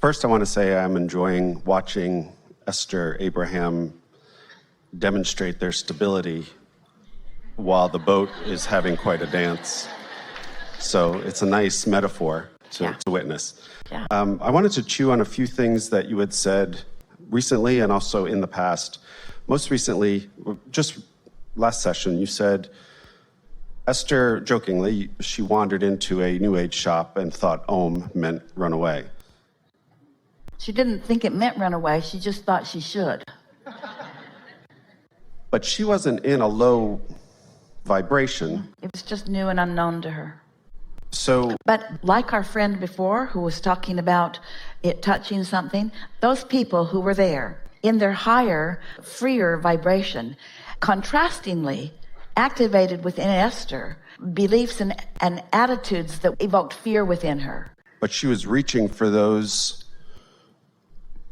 First, I want to say I'm enjoying watching Esther Abraham demonstrate their stability while the boat is having quite a dance. So it's a nice metaphor to witness. Yeah. I wanted to chew on a few things that you had said recently and also in the past. Most recently, just last session, you said, Esther, jokingly, she wandered into a New Age shop and thought Om meant run away. She didn't think it meant run away. She just thought she should. But she wasn't in a low vibration. It was just new and unknown to her. So, But like our friend before who was talking about it touching something, those people who were there in their higher, freer vibration, contrastingly activated within Esther beliefs and attitudes that evoked fear within her. but she was reaching for those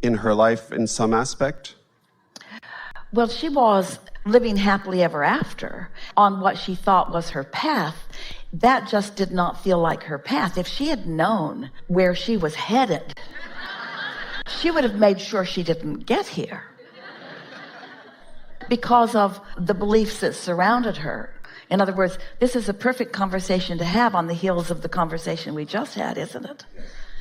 in her life in some aspect? Well, she was living happily ever after on what she thought was her path. That just did not feel like her path. If she had known where she was headed, she would have made sure she didn't get here because of the beliefs that surrounded her. In other words, this is a perfect conversation to have on the heels of the conversation we just had, isn't it?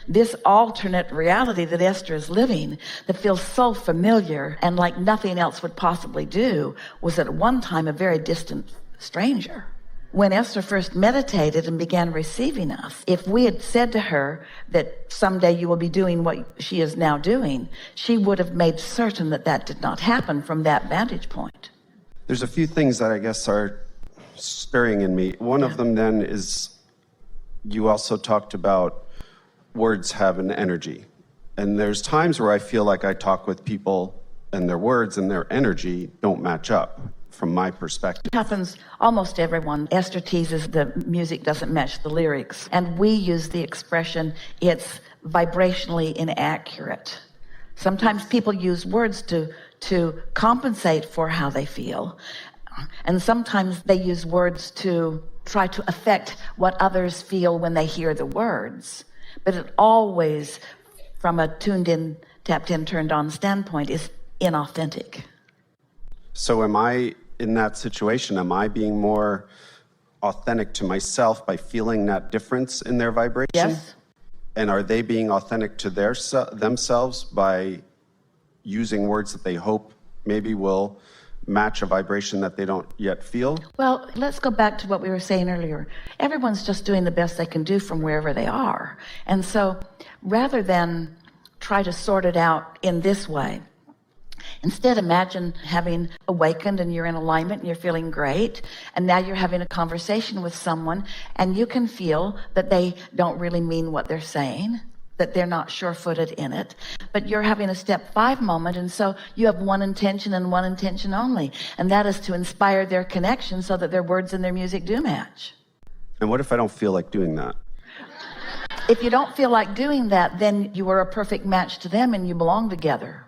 This alternate reality that Esther is living that feels so familiar and like nothing else would possibly do was at one time a very distant stranger. When Esther first meditated and began receiving us, if we had said to her that someday you will be doing what she is now doing, she would have made certain that that did not happen from that vantage point. There's a few things that I guess are stirring in me. One of them then is you also talked about words have an energy. And there's times where I feel like I talk with people and their words and their energy don't match up from my perspective. It happens almost to everyone. Esther teases the music doesn't match the lyrics. And we use the expression, it's vibrationally inaccurate. Sometimes people use words to compensate for how they feel. And sometimes they use words to try to affect what others feel when they hear the words. But it always, from a tuned in, tapped in, turned on standpoint, is inauthentic. So am I, in that situation, am I being more authentic to myself by feeling that difference in their vibration? Yes. And are they being authentic to themselves by using words that they hope maybe will match a vibration that they don't yet feel? Well, let's go back to what we were saying earlier. Everyone's just doing the best they can do from wherever they are. And so rather than try to sort it out in this way, instead imagine having awakened and you're in alignment and you're feeling great, and now you're having a conversation with someone and you can feel that they don't really mean what they're saying, that they're not sure-footed in it, but you're having a step 5 moment, and so you have one intention and one intention only, and that is to inspire their connection so that their words and their music do match. And what if I don't feel like doing that? If you don't feel like doing that, then you are a perfect match to them and you belong together.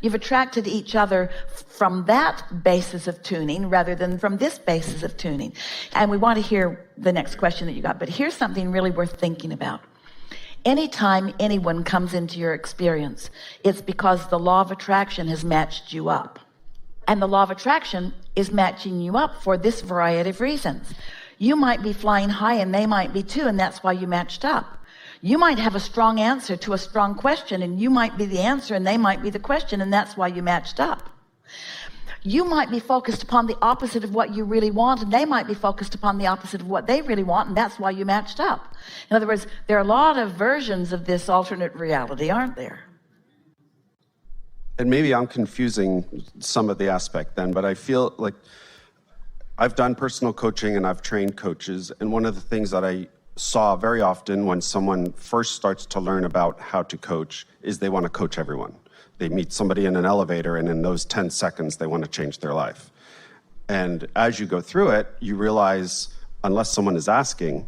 You've attracted each other from that basis of tuning rather than from this basis of tuning. And we want to hear the next question that you got, but here's something really worth thinking about. Anytime anyone comes into your experience, it's because the law of attraction has matched you up. And the law of attraction is matching you up for this variety of reasons. You might be flying high and they might be too, and that's why you matched up. You might have a strong answer to a strong question, and you might be the answer and they might be the question, and that's why you matched up. You might be focused upon the opposite of what you really want, and they might be focused upon the opposite of what they really want, and that's why you matched up. In other words, there are a lot of versions of this alternate reality, aren't there? And maybe I'm confusing some of the aspect then, but I feel like I've done personal coaching and I've trained coaches, and one of the things that I saw very often when someone first starts to learn about how to coach is they want to coach everyone. They meet somebody in an elevator, and in those 10 seconds, they want to change their life. And as you go through it, you realize, unless someone is asking,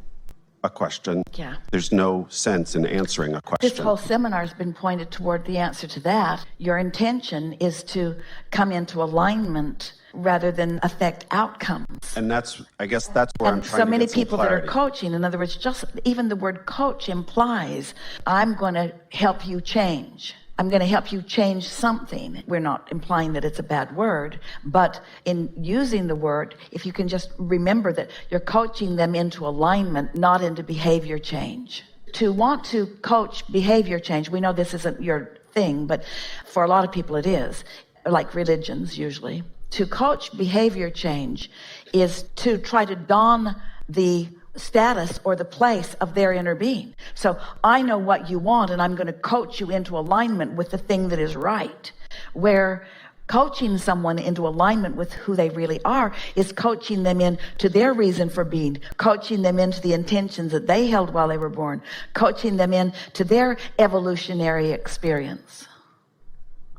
a question. Yeah. There's no sense in answering a question. This whole seminar has been pointed toward the answer to that. Your intention is to come into alignment rather than affect outcomes. And I guess that's where I'm trying to get some so many people that are clarity. coaching, in other words, just even the word coach implies, I'm going to help you change. I'm going to help you change something. We're not implying that it's a bad word, but in using the word, if you can just remember that you're coaching them into alignment, not into behavior change. To want to coach behavior change, we know this isn't your thing, but for a lot of people it is, like religions usually. To coach behavior change is to try to don the status or the place of their inner being. So I know what you want, and I'm going to coach you into alignment with the thing that is right. Where coaching someone into alignment with who they really are is coaching them into their reason for being, coaching them into the intentions that they held while they were born, coaching them into their evolutionary experience.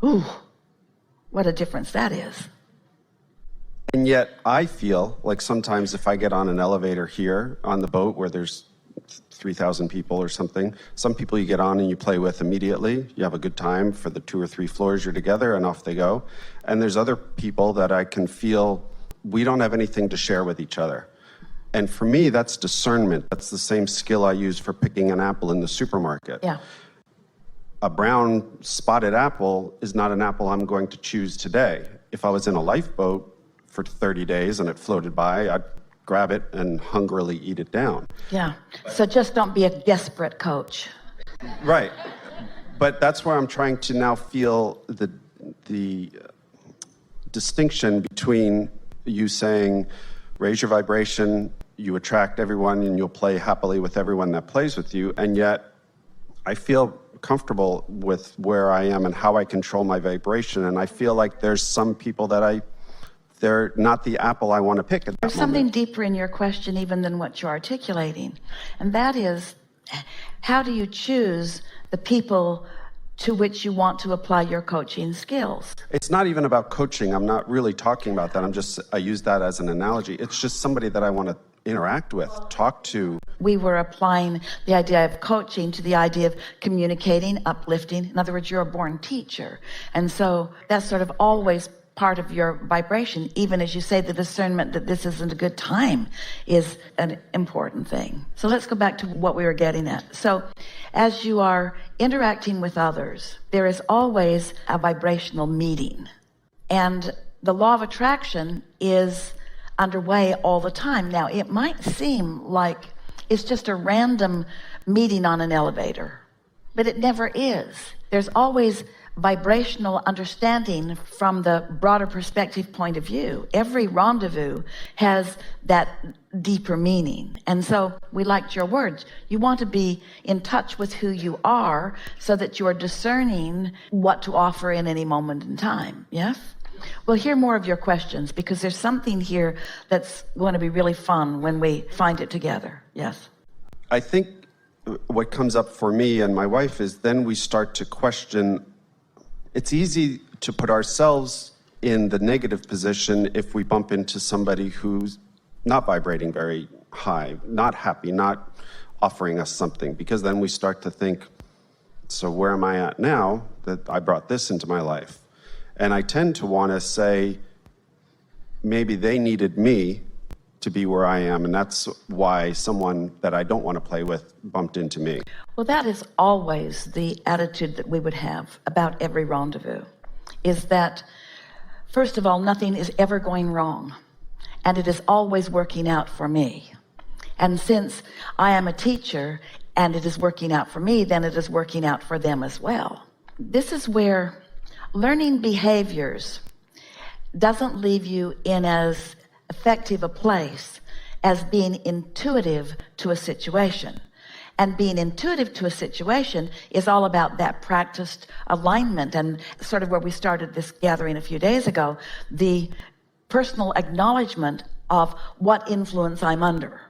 Ooh, what a difference that is. And yet I feel like sometimes if I get on an elevator here on the boat where there's 3,000 people or something, some people you get on and you play with immediately. You have a good time for the 2 or 3 floors you're together and off they go. And there's other people that I can feel we don't have anything to share with each other. And for me, that's discernment. That's the same skill I use for picking an apple in the supermarket. Yeah. A brown spotted apple is not an apple I'm going to choose today. If I was in a lifeboat for 30 days and it floated by, I'd grab it and hungrily eat it down. Yeah. So just don't be a desperate coach. Right. But that's where I'm trying to now feel the distinction between you saying, raise your vibration, you attract everyone and you'll play happily with everyone that plays with you. And yet I feel comfortable with where I am and how I control my vibration. And I feel like there's some people that they're not the apple I want to pick at that There's something deeper in your question even than what you're articulating. And that is, how do you choose the people to which you want to apply your coaching skills? It's not even about coaching. I'm not really talking about that. I use that as an analogy. It's just somebody that I want to interact with, talk to. We were applying the idea of coaching to the idea of communicating, uplifting. In other words, you're a born teacher. And so that's sort of always part of your vibration, even as you say the discernment that this isn't a good time is an important thing. So let's go back to what we were getting at. So as you are interacting with others, there is always a vibrational meeting. And the law of attraction is underway all the time. Now, it might seem like it's just a random meeting on an elevator, but it never is. There's always vibrational understanding from the broader perspective point of view. Every rendezvous has that deeper meaning. And so we liked your words. You want to be in touch with who you are so that you are discerning what to offer in any moment in time. Yes? We'll hear more of your questions because there's something here that's going to be really fun when we find it together. Yes? I think what comes up for me and my wife is then we start to question. It's easy to put ourselves in the negative position if we bump into somebody who's not vibrating very high, not happy, not offering us something, because then we start to think, so where am I at now that I brought this into my life? And I tend to want to say, maybe they needed me to be where I am, and that's why someone that I don't want to play with bumped into me. Well, that is always the attitude that we would have about every rendezvous, is that, first of all, nothing is ever going wrong, and it is always working out for me. And since I am a teacher, and it is working out for me, then it is working out for them as well. This is where learning behaviors doesn't leave you in as effective a place as being intuitive to a situation. And being intuitive to a situation is all about that practiced alignment, and sort of where we started this gathering a few days ago, the personal acknowledgement of what influence I'm under.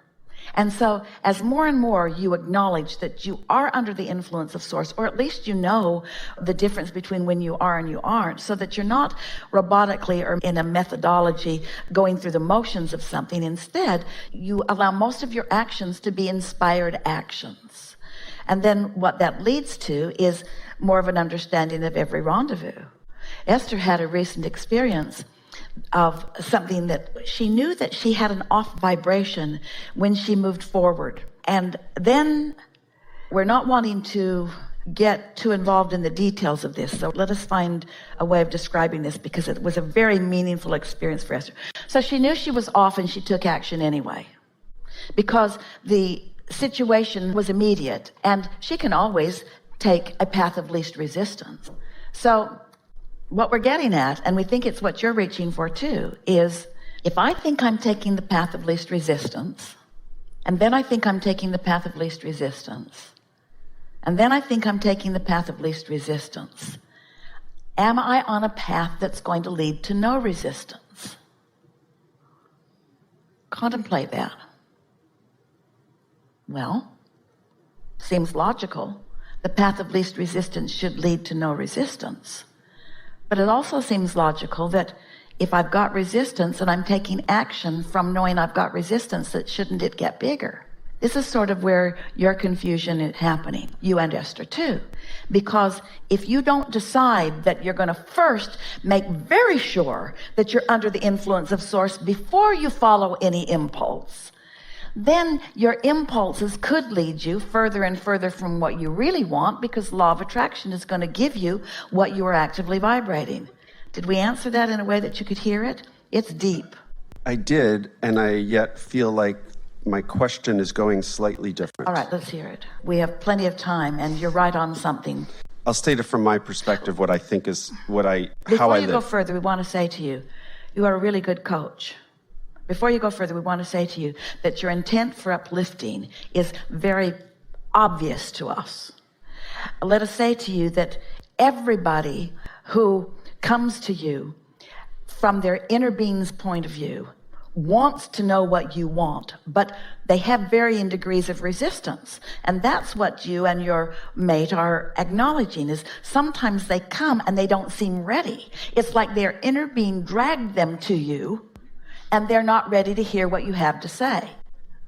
And so as more and more you acknowledge that you are under the influence of source, or at least you know the difference between when you are and you aren't, so that you're not robotically or in a methodology going through the motions of something. Instead, you allow most of your actions to be inspired actions. And then what that leads to is more of an understanding of every rendezvous. Esther had a recent experience of something that she knew that she had an off vibration when she moved forward. And then we're not wanting to get too involved in the details of this, so let us find a way of describing this, because it was a very meaningful experience for Esther. So she knew she was off, and she took action anyway, because the situation was immediate, and she can always take a path of least resistance. So what we're getting at, and we think it's what you're reaching for too, is if I think I'm taking the path of least resistance, and then I think I'm taking the path of least resistance, and then I think I'm taking the path of least resistance, am I on a path that's going to lead to no resistance? Contemplate that. Well, seems logical. The path of least resistance should lead to no resistance. But it also seems logical that if I've got resistance and I'm taking action from knowing I've got resistance, that shouldn't it get bigger? This is sort of where your confusion is happening, you and Esther too. Because if you don't decide that you're going to first make very sure that you're under the influence of source before you follow any impulse, then your impulses could lead you further and further from what you really want, because law of attraction is going to give you what you are actively vibrating. Did we answer that in a way that you could hear it? It's deep. I did, and I yet feel like my question is going slightly different. All right, let's hear it. We have plenty of time, and you're right on something. I'll state it from my perspective, what I think is how I live. Before you go further, we want to say to you, you are a really good coach. Before you go further, we want to say to you that your intent for uplifting is very obvious to us. Let us say to you that everybody who comes to you from their inner being's point of view wants to know what you want, but they have varying degrees of resistance. And that's what you and your mate are acknowledging, is sometimes they come and they don't seem ready. It's like their inner being dragged them to you, and they're not ready to hear what you have to say.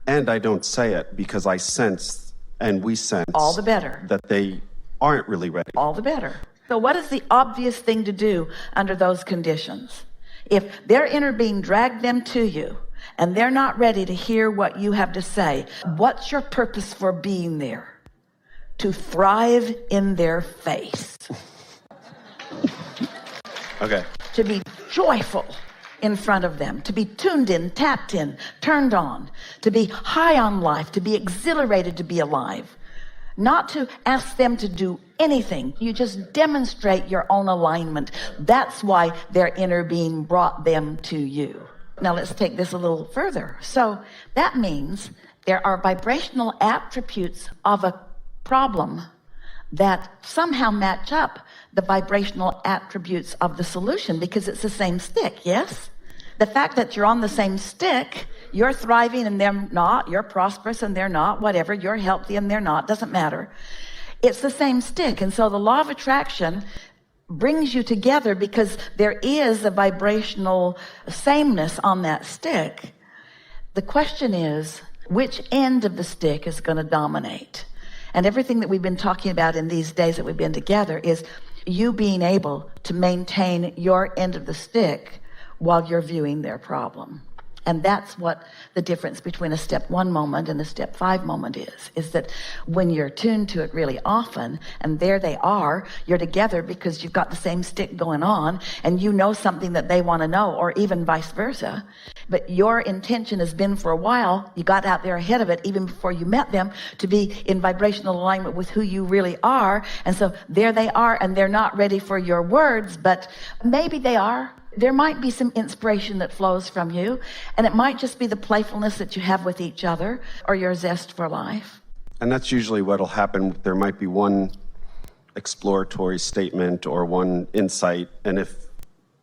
And I don't say it because I sense, and we sense, all the better, that they aren't really ready. All the better. So what is the obvious thing to do under those conditions? If their inner being dragged them to you and they're not ready to hear what you have to say, what's your purpose for being there? To thrive in their face. Okay. To be joyful in front of them, to be tuned in, tapped in, turned on, to be high on life, to be exhilarated to be alive. Not to ask them to do anything. You just demonstrate your own alignment. That's why their inner being brought them to you. Now let's take this a little further. So that means there are vibrational attributes of a problem that somehow match up the vibrational attributes of the solution, because it's the same stick, yes? The fact that you're on the same stick, you're thriving and they're not, you're prosperous and they're not, whatever, you're healthy and they're not, doesn't matter. It's the same stick. And so the law of attraction brings you together because there is a vibrational sameness on that stick. The question is, which end of the stick is going to dominate? And everything that we've been talking about in these days that we've been together is you being able to maintain your end of the stick while you're viewing their problem. And that's what the difference between a step 1 moment and a step 5 moment is that when you're tuned to it really often, and there they are, you're together because you've got the same stick going on, and you know something that they want to know, or even vice versa. But your intention has been for a while, you got out there ahead of it even before you met them, to be in vibrational alignment with who you really are. And so there they are, and they're not ready for your words, but maybe they are. There might be some inspiration that flows from you, and it might just be the playfulness that you have with each other, or your zest for life. And that's usually what'll happen. There might be one exploratory statement or one insight, and if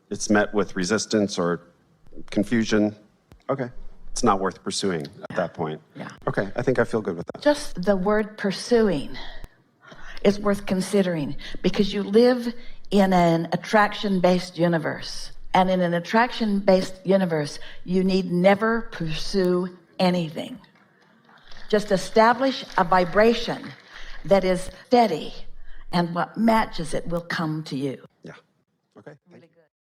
it's met with resistance or confusion, okay. it's not worth pursuing at that point. Yeah. Okay, I think I feel good with that. Just the word pursuing is worth considering, because you live in an attraction-based universe. And in an attraction-based universe, you need never pursue anything. Just establish a vibration that is steady, and what matches it will come to you. Yeah. Okay. Thank you.